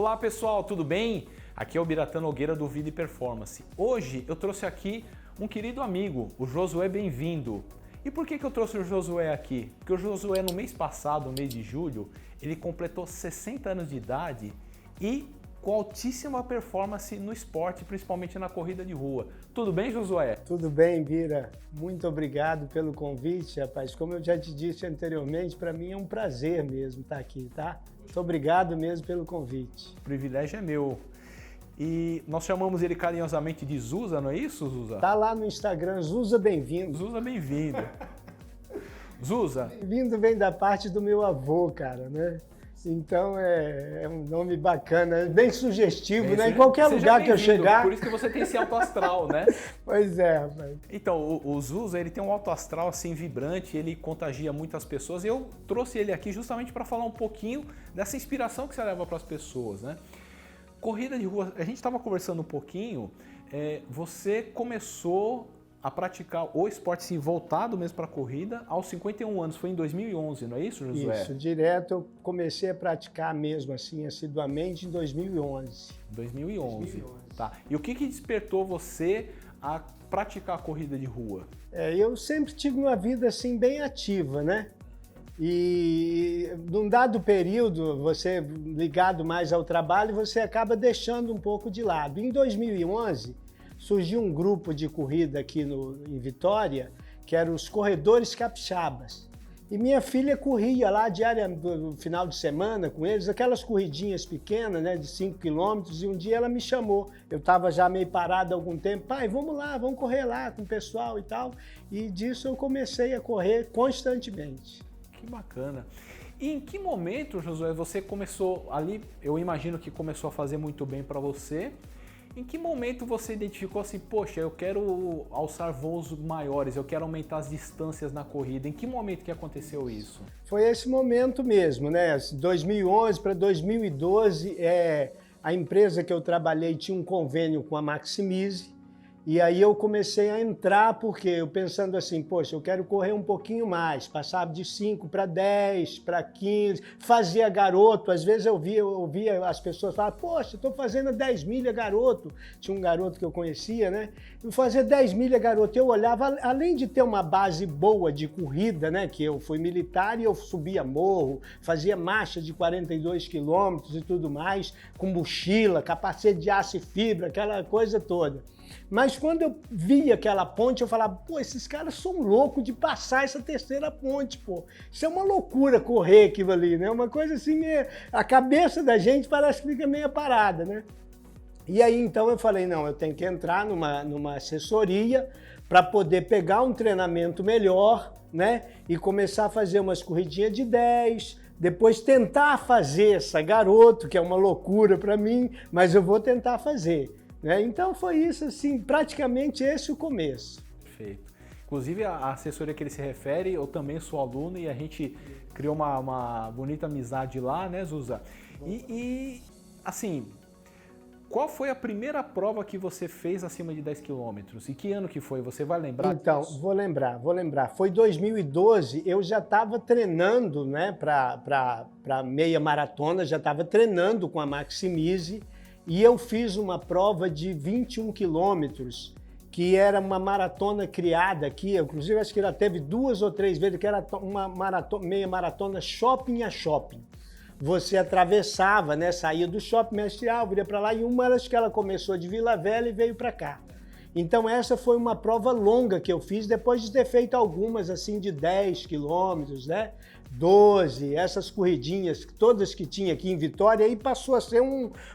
Olá pessoal, tudo bem? Aqui é o Biratã Nogueira do Vida e Performance. Hoje eu trouxe aqui um querido amigo, o Josué Bem-vindo. E por que eu trouxe o Josué aqui? Porque o Josué no mês passado, no mês de julho, ele completou 60 anos de idade e com altíssima performance no esporte, principalmente na corrida de rua. Tudo bem, Josué? Tudo bem, Bira. Muito obrigado pelo convite, rapaz. Como eu já te disse anteriormente, para mim é um prazer mesmo estar aqui, tá? Muito obrigado mesmo pelo convite. O privilégio é meu. E nós chamamos ele carinhosamente de Zusa, não é isso, Zusa? Tá lá no Instagram, Zusa Bem-vindo. Zusa Bem-vindo. Zusa. Bem-vindo vem da parte do meu avô, cara, né? Então é um nome bacana, bem sugestivo, né? Em qualquer lugar que eu chegar. Por isso que você tem esse alto astral, né? Pois é, rapaz. Então, o Zusa, ele tem um alto astral assim vibrante, ele contagia muitas pessoas. E eu trouxe ele aqui justamente para falar um pouquinho dessa inspiração que você leva para as pessoas, né? Corrida de rua, a gente estava conversando um pouquinho, você começou a praticar o esporte assim, voltado mesmo para a corrida aos 51 anos, foi em 2011, não é isso, Josué? Isso, direto eu comecei a praticar mesmo assim, assiduamente em 2011. 2011. Tá. E o que despertou você a praticar a corrida de rua? Eu sempre tive uma vida assim bem ativa, né? E num dado período, você ligado mais ao trabalho, você acaba deixando um pouco de lado. Em 2011, surgiu um grupo de corrida aqui em Vitória, que eram os Corredores Capixabas. E minha filha corria lá no final de semana com eles, aquelas corridinhas pequenas, né, de 5 quilômetros, e um dia ela me chamou. Eu estava já meio parado há algum tempo, pai, vamos lá, vamos correr lá com o pessoal e tal. E disso eu comecei a correr constantemente. Que bacana. E em que momento, Josué, você começou ali, eu imagino que começou a fazer muito bem para você. Em que momento você identificou assim, poxa, eu quero alçar voos maiores, eu quero aumentar as distâncias na corrida? Em que momento que aconteceu isso? Foi esse momento mesmo, né? 2011 para 2012, a empresa que eu trabalhei tinha um convênio com a Maximize. E aí eu comecei a entrar, porque eu pensando assim, poxa, eu quero correr um pouquinho mais, passava de 5 para 10, para 15, fazia garoto, às vezes eu ouvia as pessoas falar, poxa, estou fazendo 10 milhas garoto, tinha um garoto que eu conhecia, né? Eu fazia 10 milhas garoto, eu olhava, além de ter uma base boa de corrida, né, que eu fui militar e eu subia morro, fazia marcha de 42 quilômetros e tudo mais, com mochila, capacete de aço e fibra, aquela coisa toda. Mas quando eu via aquela ponte, eu falava, pô, esses caras são loucos de passar essa terceira ponte, pô. Isso é uma loucura correr aquilo ali, né? Uma coisa assim, a cabeça da gente parece que fica meio parada, né? E aí, então, eu falei, não, eu tenho que entrar numa assessoria para poder pegar um treinamento melhor, né? E começar a fazer umas corridinhas de 10, depois tentar fazer essa garoto, que é uma loucura para mim, mas eu vou tentar fazer. Então foi isso, assim, praticamente esse o começo. Perfeito. Inclusive a assessoria que ele se refere, eu também sou aluno e a gente criou uma bonita amizade lá, né, Zusa? E assim, qual foi a primeira prova que você fez acima de 10 quilômetros? E que ano que foi? Você vai lembrar? Então, disso? vou lembrar. Foi 2012, eu já estava treinando, né, para meia maratona, já estava treinando com a Maximize. E eu fiz uma prova de 21 quilômetros, que era uma maratona criada aqui, inclusive acho que ela teve 2 ou 3 vezes, que era uma meia maratona shopping a shopping. Você atravessava, né, saía do shopping Mestre Álvaro, ia para lá, e uma acho que ela começou de Vila Velha e veio para cá. Então essa foi uma prova longa que eu fiz, depois de ter feito algumas assim de 10 quilômetros, né? 12, essas corridinhas, todas que tinha aqui em Vitória, aí passou a ser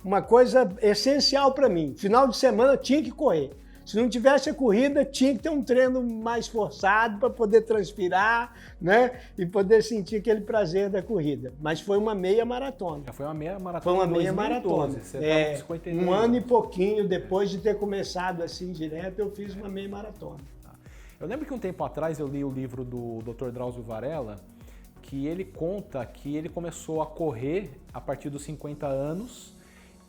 uma coisa essencial para mim. Final de semana tinha que correr. Se não tivesse a corrida, tinha que ter um treino mais forçado para poder transpirar, né? E poder sentir aquele prazer da corrida. Mas foi uma meia maratona. Já foi uma meia maratona. Foi uma meia 2012. maratona. Você 52 um ano e pouquinho depois de ter começado assim direto, eu fiz uma meia maratona. Eu lembro que um tempo atrás eu li o livro do Dr. Drauzio Varela, que ele conta que ele começou a correr a partir dos 50 anos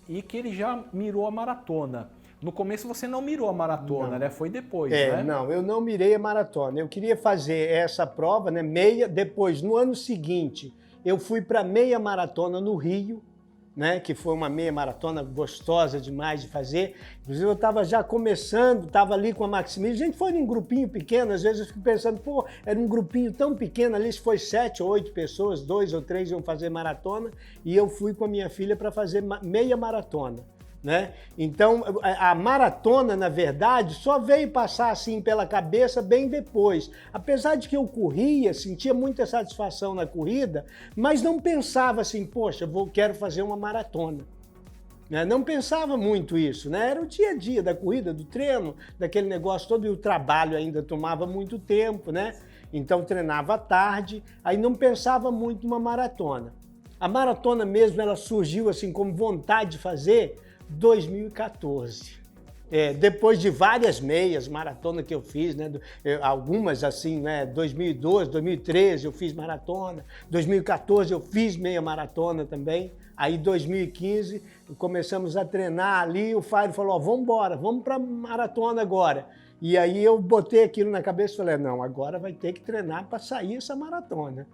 e que ele já mirou a maratona. No começo você não mirou a maratona, não. Né? Foi depois, né? Não, eu não mirei a maratona. Eu queria fazer essa prova, né, meia, depois, no ano seguinte, eu fui para meia maratona no Rio, né, que foi uma meia maratona gostosa demais de fazer. Inclusive eu estava já começando, estava ali com a Maximize, a gente foi num grupinho pequeno, às vezes eu fico pensando, pô, era um grupinho tão pequeno, ali se foi 7 ou 8 pessoas, 2 ou 3 iam fazer maratona, e eu fui com a minha filha para fazer meia maratona. Né? Então, a maratona, na verdade, só veio passar assim pela cabeça bem depois. Apesar de que eu corria, sentia muita satisfação na corrida, mas não pensava assim, poxa, quero fazer uma maratona. Né? Não pensava muito isso, né? Era o dia a dia da corrida, do treino, daquele negócio todo, e o trabalho ainda tomava muito tempo, né? Então treinava à tarde, aí não pensava muito numa maratona. A maratona mesmo, ela surgiu assim como vontade de fazer 2014. Depois de várias meias maratona que eu fiz, né? Algumas assim, né? 2012, 2013 eu fiz maratona, 2014 eu fiz meia maratona também. Aí 2015 começamos a treinar ali, o Fábio falou, vamos embora, vamos para maratona agora. E aí eu botei aquilo na cabeça e falei, não, agora vai ter que treinar para sair essa maratona.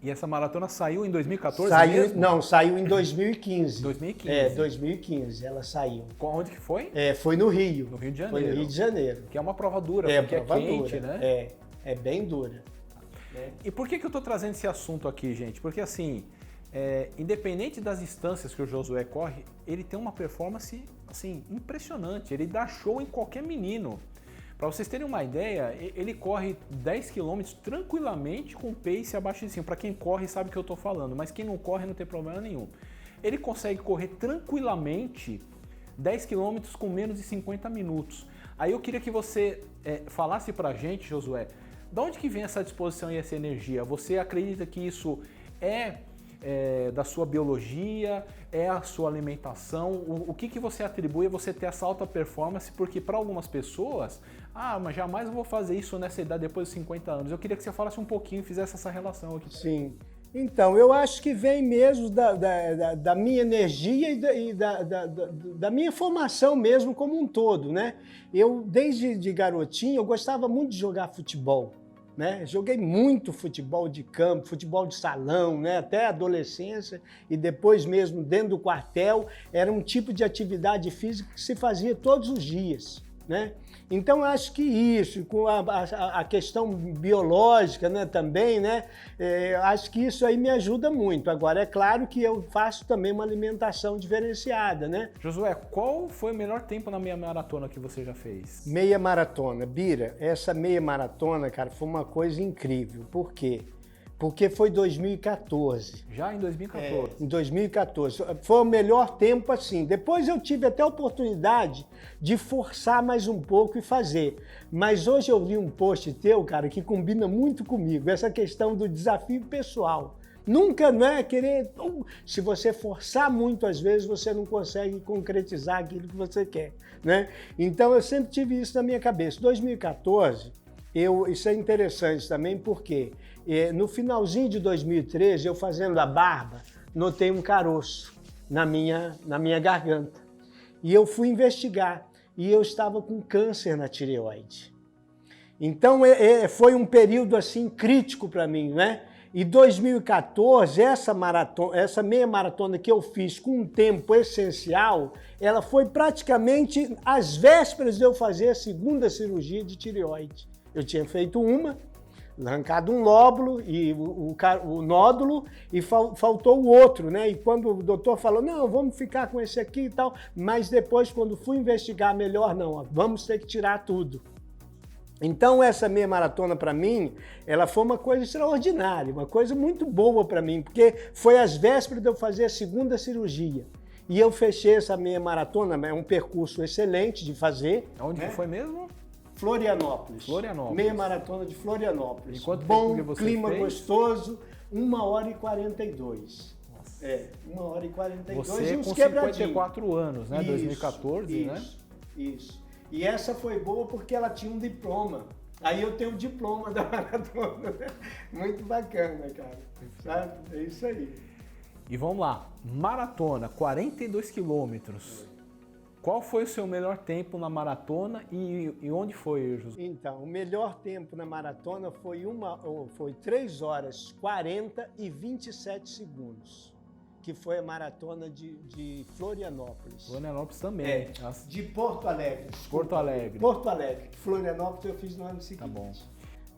E essa maratona saiu em 2014 saiu, mesmo? Não, saiu em 2015. 2015? 2015 ela saiu. Onde que foi? Foi no Rio. No Rio de Janeiro. Foi no Rio de Janeiro. Que é uma prova dura, porque é quente, dura, né? É bem dura. E por que eu estou trazendo esse assunto aqui, gente? Porque assim, independente das distâncias que o Josué corre, ele tem uma performance assim, impressionante. Ele dá show em qualquer menino. Para vocês terem uma ideia, ele corre 10 km tranquilamente com pace abaixo de 5. Para quem corre sabe o que eu estou falando, mas quem não corre não tem problema nenhum. Ele consegue correr tranquilamente 10 km com menos de 50 minutos. Aí eu queria que você falasse para a gente, Josué, de onde que vem essa disposição e essa energia? Você acredita que isso é da sua biologia, é a sua alimentação? O que você atribui a você ter essa alta performance? Porque para algumas pessoas, mas jamais eu vou fazer isso nessa idade depois dos 50 anos. Eu queria que você falasse um pouquinho, fizesse essa relação aqui. Sim. Então, eu acho que vem mesmo da minha energia e da minha formação mesmo como um todo, né? Eu, desde de garotinho, eu gostava muito de jogar futebol. Né? Joguei muito futebol de campo, futebol de salão, né? Até a adolescência, e depois mesmo dentro do quartel, era um tipo de atividade física que se fazia todos os dias. Né? Então, acho que isso, com a questão biológica, né, também, né, acho que isso aí me ajuda muito. Agora, é claro que eu faço também uma alimentação diferenciada. Né? Josué, qual foi o melhor tempo na meia maratona que você já fez? Meia maratona. Bira, essa meia maratona, cara, foi uma coisa incrível. Por quê? Porque foi 2014. Já em 2014? Em 2014. Foi o melhor tempo assim. Depois eu tive até a oportunidade de forçar mais um pouco e fazer. Mas hoje eu vi um post teu, cara, que combina muito comigo. Essa questão do desafio pessoal. Nunca, não é querer... Se você forçar muito, às vezes, você não consegue concretizar aquilo que você quer. Né? Então eu sempre tive isso na minha cabeça. 2014... Isso é interessante também porque no finalzinho de 2013, eu fazendo a barba, notei um caroço na minha garganta. E eu fui investigar e eu estava com câncer na tireoide. Então foi um período assim crítico para mim, né? E 2014, essa meia maratona que eu fiz com um tempo essencial, ela foi praticamente às vésperas de eu fazer a segunda cirurgia de tireoide. Eu tinha feito uma, arrancado um lóbulo e o nódulo e faltou o outro, né? E quando o doutor falou, não, vamos ficar com esse aqui e tal, mas depois, quando fui investigar melhor, não, vamos ter que tirar tudo. Então, essa meia maratona, para mim, ela foi uma coisa extraordinária, uma coisa muito boa para mim, porque foi às vésperas de eu fazer a segunda cirurgia. E eu fechei essa meia maratona, é um percurso excelente de fazer. Onde que foi mesmo? Florianópolis. Meia maratona de Florianópolis. Bom, clima fez? Gostoso, 1h42. Nossa. 1h42 você e uns com quebradinhos. 54 anos, né? Isso, 2014, né? Isso. E essa foi boa porque ela tinha um diploma. Aí eu tenho o diploma da maratona. Muito bacana, cara. Sabe? É isso aí. E vamos lá. Maratona, 42 quilômetros. Qual foi o seu melhor tempo na maratona e onde foi, José? Então, o melhor tempo na maratona foi 3 horas 40 e 27 segundos. que foi a maratona de Florianópolis. Florianópolis também. É, de Porto Alegre. Desculpa. Porto Alegre. Porto Alegre. Florianópolis eu fiz no ano seguinte. Tá bom.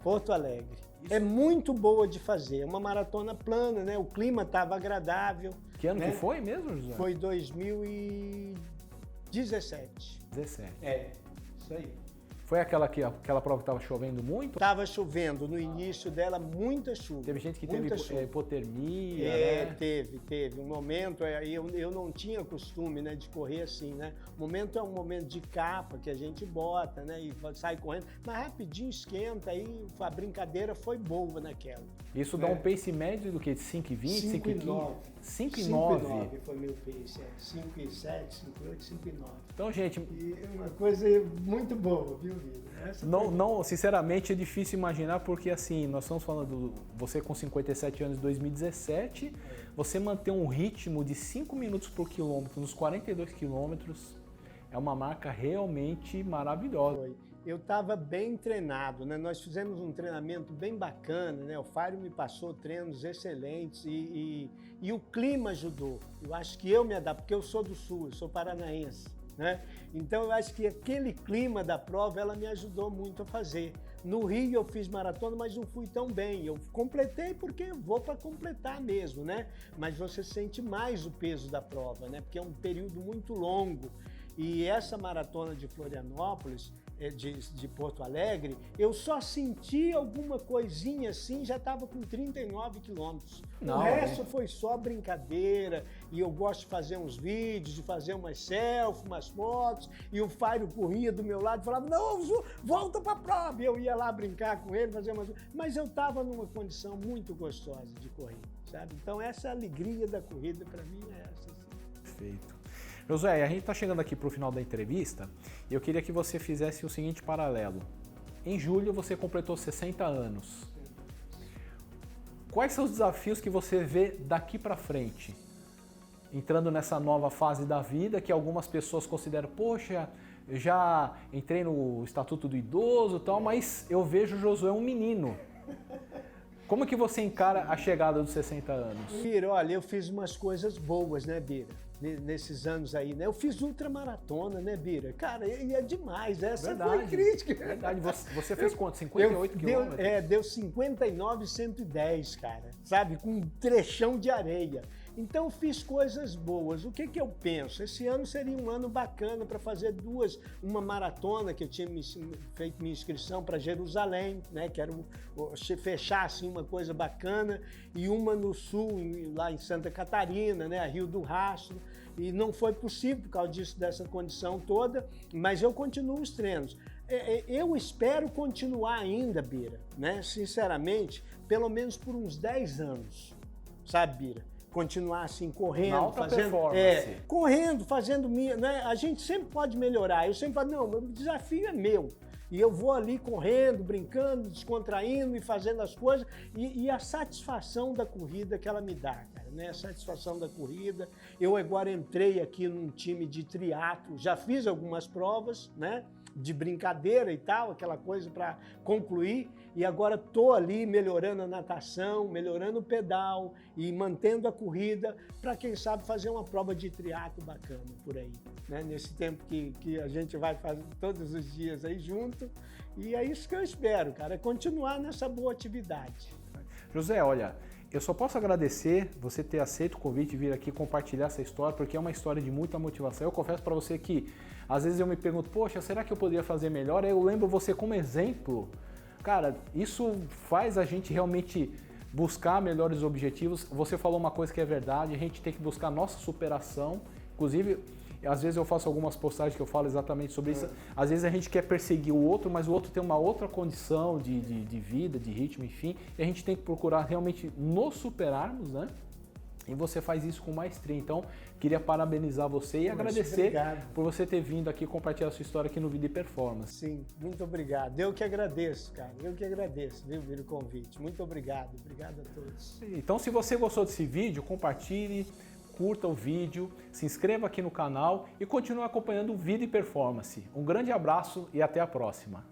Porto Alegre. É muito boa de fazer, é uma maratona plana, né? O clima estava agradável. Que ano né? que foi mesmo, José? Foi 2017. 17. É, isso aí. Foi aquela prova que estava chovendo muito? Estava chovendo, no início dela, muita chuva. Teve gente que muita teve chuva. hipotermia, É, né? teve. Um momento, eu não tinha costume, né, de correr assim, né? O momento é um momento de capa que a gente bota, né, e sai correndo, mas rapidinho esquenta, aí a brincadeira foi boa naquela. Isso dá um pace médio do que? 5,20, 5,15? 5,9 foi meu pace, 5,7, 5,8, 5,9. Então, gente... E é uma coisa muito boa, viu, Vila? Não, sinceramente é difícil imaginar porque assim, nós estamos falando, você com 57 anos em 2017, você manter um ritmo de 5 minutos por quilômetro nos 42 quilômetros é uma marca realmente maravilhosa. Eu estava bem treinado, né? Nós fizemos um treinamento bem bacana, né? O Fábio me passou treinos excelentes e o clima ajudou. Eu acho que eu me adapto, porque eu sou do Sul, eu sou paranaense. Né? Então eu acho que aquele clima da prova ela me ajudou muito a fazer. No Rio eu fiz maratona, mas não fui tão bem. Eu completei porque eu vou para completar mesmo, né? Mas você sente mais o peso da prova, né? Porque é um período muito longo. E essa maratona de Florianópolis, de Porto Alegre, eu só senti alguma coisinha assim, já estava com 39 quilômetros. O resto foi só brincadeira, e eu gosto de fazer uns vídeos, de fazer umas selfies, umas fotos, e o Fábio corria do meu lado e falava, não, volta para a prova! E eu ia lá brincar com ele, fazer umas... Mas eu estava numa condição muito gostosa de correr, sabe? Então essa alegria da corrida para mim é essa. Assim. Perfeito. Josué, a gente está chegando aqui para o final da entrevista e eu queria que você fizesse o seguinte paralelo. Em julho você completou 60 anos. Quais são os desafios que você vê daqui para frente? Entrando nessa nova fase da vida que algumas pessoas consideram, poxa, eu já entrei no Estatuto do Idoso e tal, mas eu vejo o Josué um menino. Como que você encara a chegada dos 60 anos? Bira, olha, eu fiz umas coisas boas, né, Bira? Nesses anos aí, né? Eu fiz ultramaratona, né, Bira? Cara, e é demais, essa foi crítica. Verdade, você fez quanto? 58 quilômetros? Deu 59,110, cara, sabe? Com um trechão de areia. Então, fiz coisas boas. O que eu penso? Esse ano seria um ano bacana para fazer uma maratona, que eu tinha feito minha inscrição para Jerusalém, né? Quero fechar assim uma coisa bacana, e uma no sul, lá em Santa Catarina, né? A Rio do Rastro, e não foi possível por causa dessa condição toda, mas eu continuo os treinos. Eu espero continuar ainda, Bira, né? Sinceramente, pelo menos por uns 10 anos, sabe, Bira? Continuar assim, correndo, fazendo minha, né? A gente sempre pode melhorar. Eu sempre falo, não, o desafio é meu. E eu vou ali correndo, brincando, descontraindo e fazendo as coisas. E a satisfação da corrida que ela me dá, cara, né? A satisfação da corrida. Eu agora entrei aqui num time de triatlo, já fiz algumas provas, né? De brincadeira e tal, aquela coisa para concluir, e agora estou ali melhorando a natação, melhorando o pedal e mantendo a corrida para, quem sabe, fazer uma prova de triatlo bacana por aí, né? Nesse tempo que a gente vai fazer todos os dias aí junto, e é isso que eu espero, cara, é continuar nessa boa atividade. José, olha, eu só posso agradecer você ter aceito o convite e vir aqui compartilhar essa história, porque é uma história de muita motivação. Eu confesso para você que, às vezes eu me pergunto, poxa, será que eu poderia fazer melhor? Aí eu lembro você como exemplo. Cara, isso faz a gente realmente buscar melhores objetivos. Você falou uma coisa que é verdade, a gente tem que buscar nossa superação. Inclusive, às vezes eu faço algumas postagens que eu falo exatamente sobre isso. Às vezes a gente quer perseguir o outro, mas o outro tem uma outra condição de vida, de ritmo, enfim. E a gente tem que procurar realmente nos superarmos, né? E você faz isso com maestria. Então, queria parabenizar você e agradecer por você ter vindo aqui compartilhar a sua história aqui no Vida e Performance. Sim, muito obrigado. Eu que agradeço, cara. Eu que agradeço, viu, o convite. Muito obrigado. Obrigado a todos. Então, se você gostou desse vídeo, compartilhe, curta o vídeo, se inscreva aqui no canal e continue acompanhando o Vida e Performance. Um grande abraço e até a próxima.